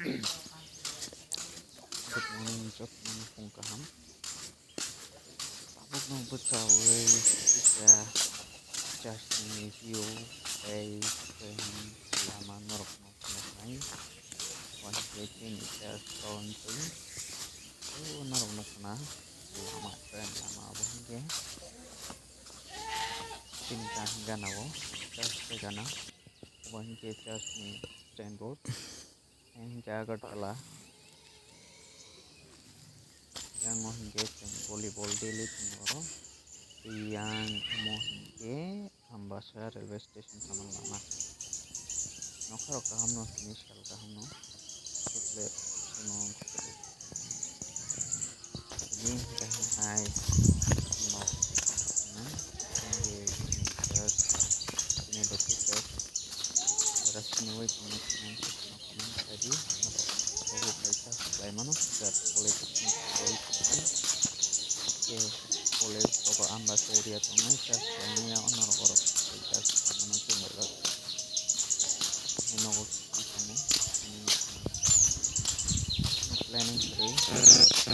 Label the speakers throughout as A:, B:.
A: Good morning, good morning kung kaham. Tapos nung bersaway kita just review ay selama norok nai one rating just counting norok na lama lama abang ke tinta gana wo just gana one ke just ni standboard and jagat tala yang mau hingga volleyball daily tomorrow yang mau hingga ambassador railway station sama lama nokar kaham no finish kal kaham no tutle sino ini kaham hai no na hingga just ini dokter just rasanya wait komen tadi COVID mereka supply mana sudah boleh ke boleh toko ambassador dia tuh mereka sebenarnya honor orang mereka mana tuh mereka menurut kamu planning sering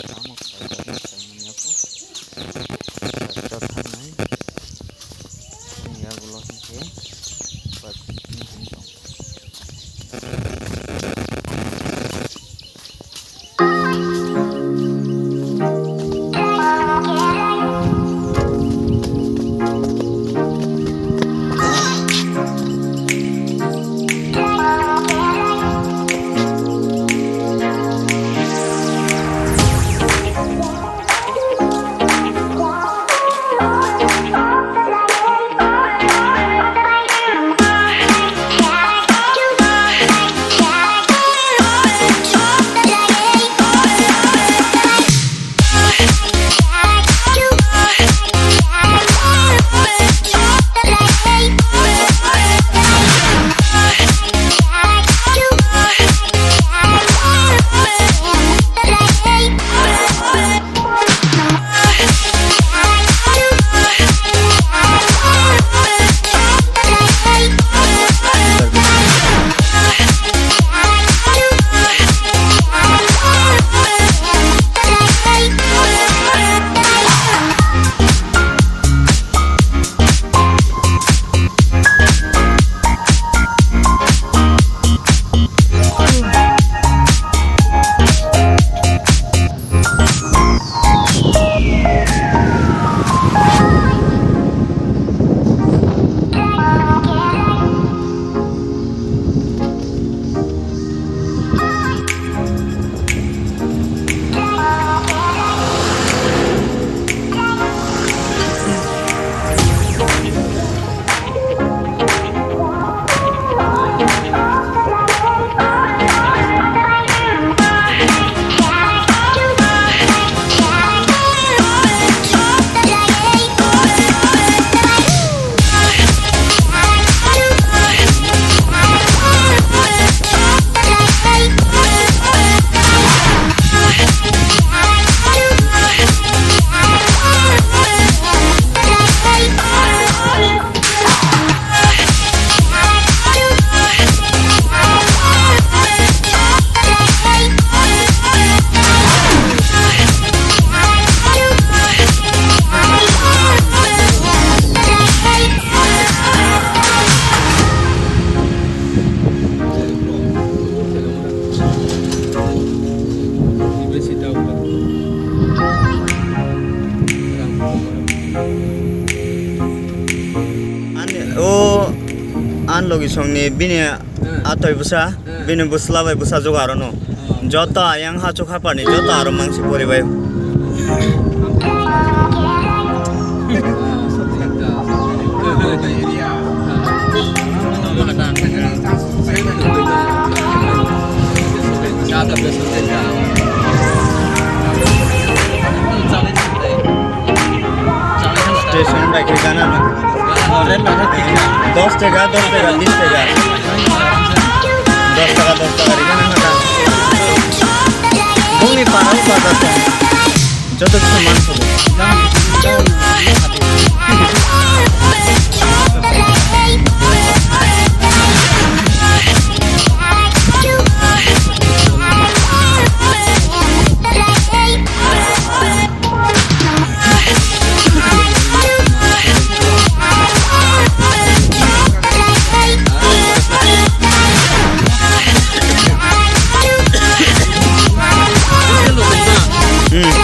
A: kamu kayak pengennya tuh datang naik ini ya belum sih buat ini logi songni bini atoi busa bini busla bai busa jogaro no jota yang hachu khapani jota aro mangsi pori bai station bai ke kana no 10 টাকা 20 টাকা 10 টাকা 10 টাকা রিগানা না বলি পারাও বাজার যত কিছু মাছ হবে